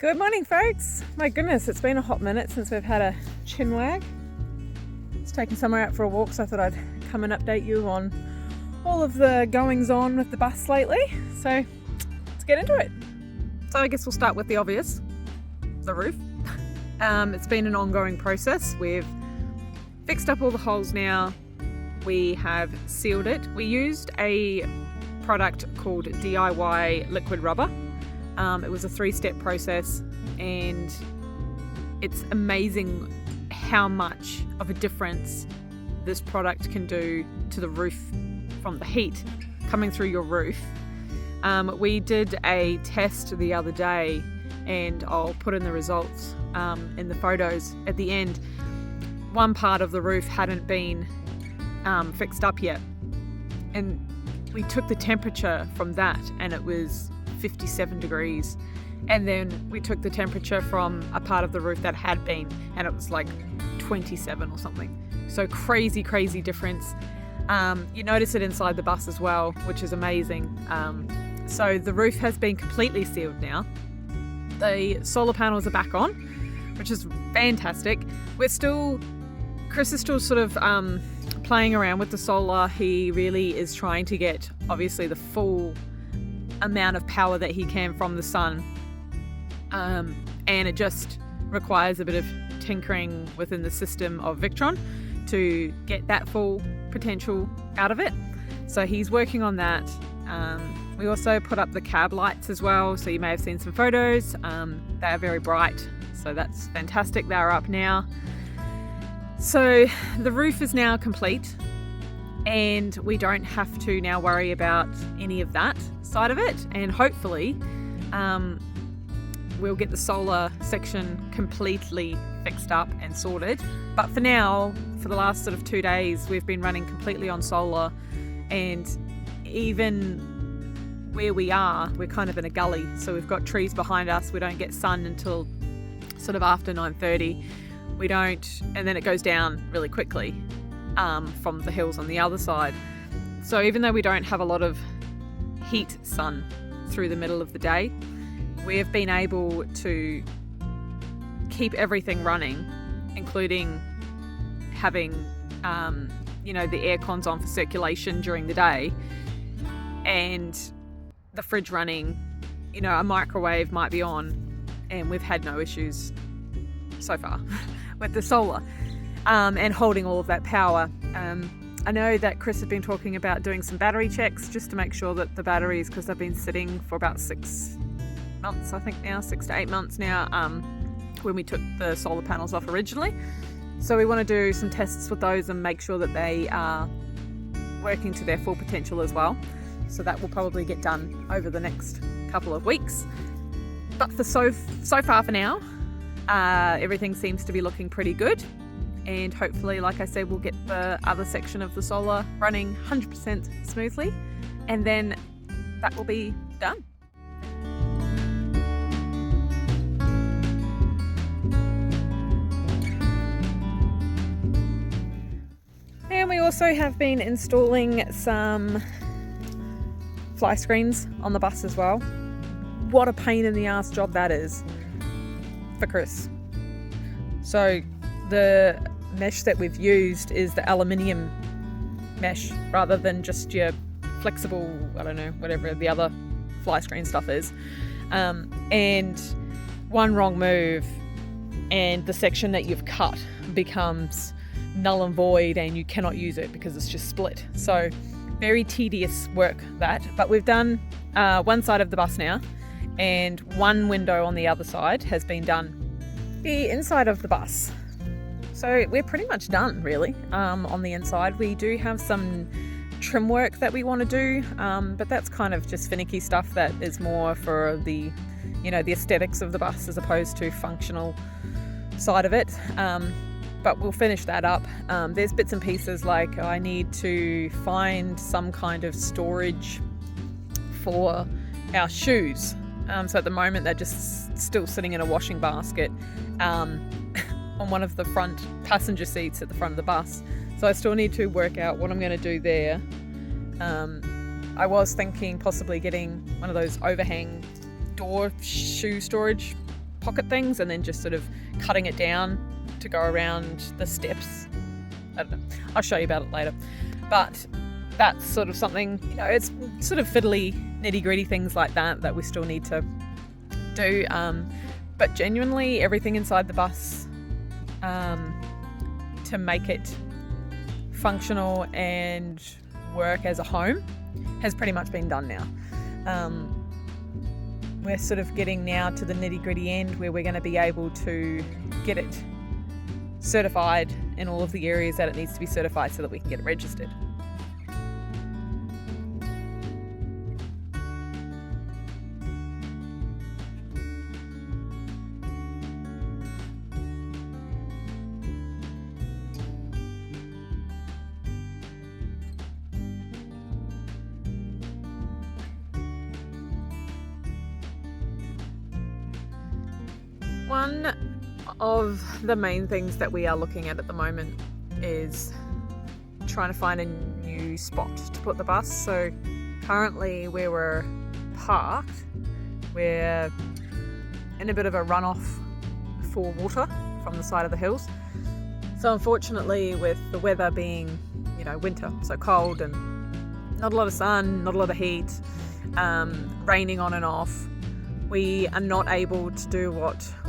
Good morning, folks. My goodness, it's been a hot minute since we've had a chin wag. It's taken somewhere out for a walk, so I thought I'd come and update you on all of the goings on with the bus lately. So let's get into it. So I guess we'll start with the obvious, the roof. It's been an ongoing process. We've fixed up all the holes now. We have sealed it. We used a product called DIY liquid rubber. It was a 3-step process, and it's amazing how much of a difference this product can do to the roof from the heat coming through your roof. We did a test the other day, and I'll put in the results in the photos at the end. One part of the roof hadn't been fixed up yet, and we took the temperature from that, and it was 57 degrees, and then we took the temperature from a part of the roof that had been, and it was like 27 or something. So crazy difference. You notice it inside the bus as well, which is amazing. So the roof has been completely sealed now. The solar panels are back on, which is fantastic. Chris is still sort of playing around with the solar. He really is trying to get obviously the full amount of power that he can from the sun, and it just requires a bit of tinkering within the system of Victron to get that full potential out of it. So he's working on that. We also put up the cab lights as well, so you may have seen some photos. They are very bright, so that's fantastic. They're up now. So the roof is now complete, and we don't have to now worry about any of that side of it, and hopefully we'll get the solar section completely fixed up and sorted. But for now, for the last sort of 2 days, we've been running completely on solar, and even where we are, we're kind of in a gully, so we've got trees behind us. We don't get sun until sort of after 9:30. We don't, and then it goes down really quickly from the hills on the other side. So even though we don't have a lot of heat sun through the middle of the day, we have been able to keep everything running, including having the air cons on for circulation during the day, and the fridge running. A microwave might be on, and we've had no issues so far with the solar and holding all of that power. I know that Chris has been talking about doing some battery checks just to make sure that the batteries, because they've been sitting for about 6 months, I think now, 6 to 8 months now, when we took the solar panels off originally. So we want to do some tests with those and make sure that they are working to their full potential as well. So that will probably get done over the next couple of weeks. But for so far for now, everything seems to be looking pretty good. And hopefully, like I said, we'll get the other section of the solar running 100% smoothly, and then that will be done. And we also have been installing some fly screens on the bus as well. What a pain in the ass job that is for Chris. So the mesh that we've used is the aluminium mesh rather than just your flexible, I don't know, whatever the other fly screen stuff is. And one wrong move and the section that you've cut becomes null and void, and you cannot use it because it's just split. So very tedious work that, but we've done one side of the bus now, and one window on the other side has been done. The inside of the bus, so we're pretty much done really. On the inside we do have some trim work that we want to do, but that's kind of just finicky stuff that is more for the the aesthetics of the bus as opposed to functional side of it. But we'll finish that up. There's bits and pieces like I need to find some kind of storage for our shoes. So at the moment they're just still sitting in a washing basket on one of the front passenger seats at the front of the bus. So I still need to work out what I'm going to do there. I was thinking possibly getting one of those overhang door shoe storage pocket things and then just sort of cutting it down to go around the steps. I don't know. I'll show you about it later. But that's sort of something, it's sort of fiddly, nitty-gritty things like that we still need to do. But genuinely, everything inside the bus to make it functional and work as a home has pretty much been done now. We're sort of getting now to the nitty-gritty end where we're going to be able to get it certified in all of the areas that it needs to be certified so that we can get it registered. One of the main things that we are looking at the moment is trying to find a new spot to put the bus. So currently where we're parked, we're in a bit of a runoff for water from the side of the hills. So unfortunately, with the weather being, winter, so cold and not a lot of sun, not a lot of heat, raining on and off, we are not able to do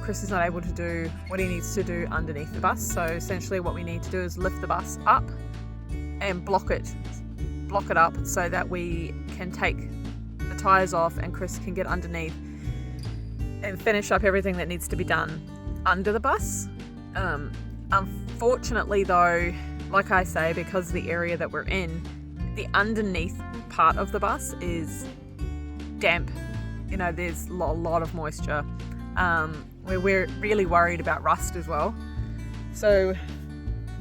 Chris is not able to do what he needs to do underneath the bus. So essentially what we need to do is lift the bus up and block it up so that we can take the tyres off and Chris can get underneath and finish up everything that needs to be done under the bus. Unfortunately though, like I say, because the area that we're in, the underneath part of the bus is damp. There's a lot of moisture. We're really worried about rust as well. So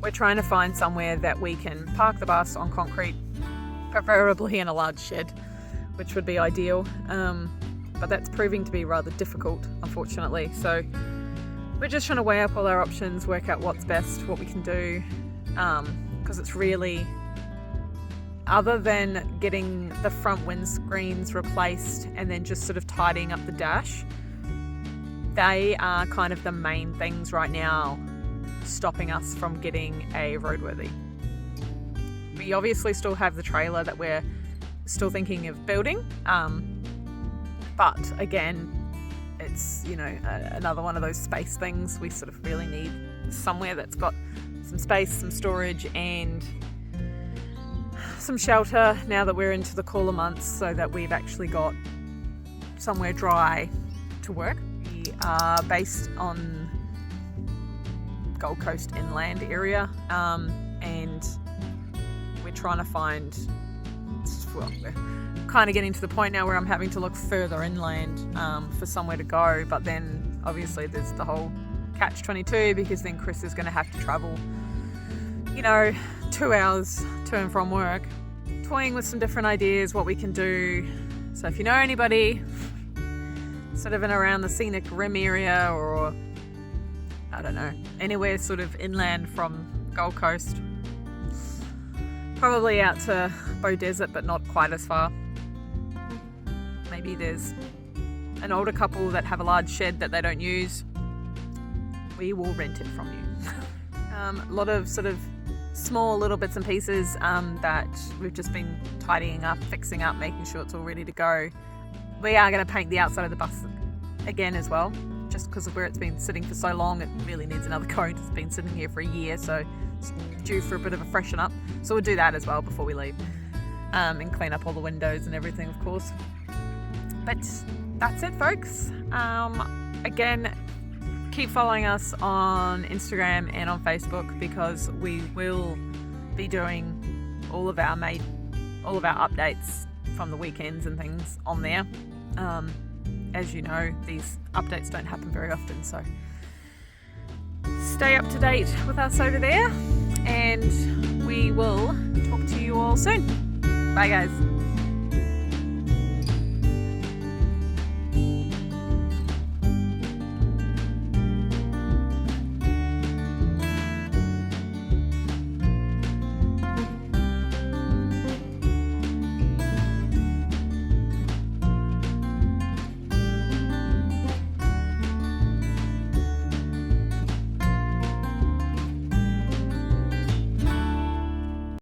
we're trying to find somewhere that we can park the bus on concrete, preferably in a large shed, which would be ideal. But that's proving to be rather difficult, unfortunately. So we're just trying to weigh up all our options, work out what's best, what we can do, because it's really, other than getting the front windscreens replaced and then just sort of tidying up the dash, they are kind of the main things right now stopping us from getting a roadworthy. We obviously still have the trailer that we're still thinking of building, but again, it's another one of those space things. We sort of really need somewhere that's got some space, some storage, and some shelter now that we're into the cooler months, so that we've actually got somewhere dry to work. We are based on Gold Coast inland area, and we're trying to find, we're kind of getting to the point now where I'm having to look further inland for somewhere to go, but then obviously there's the whole catch-22, because then Chris is going to have to travel 2 hours to and from work, toying with some different ideas what we can do. So if you know anybody sort of in around the Scenic Rim area, or I don't know, anywhere sort of inland from Gold Coast, probably out to Bow Desert but not quite as far. Maybe there's an older couple that have a large shed that they don't use, we will rent it from you. A lot of sort of small little bits and pieces that we've just been tidying up, fixing up, making sure it's all ready to go. We are going to paint the outside of the bus again as well, just because of where it's been sitting for so long. It really needs another coat. It's been sitting here for a year, so it's due for a bit of a freshen up. So we'll do that as well before we leave, and clean up all the windows and everything, of course. But that's it, folks. Again, keep following us on Instagram and on Facebook, because we will be doing all of our updates from the weekends and things on there. As you know, these updates don't happen very often, so stay up to date with us over there, and we will talk to you all soon. Bye guys.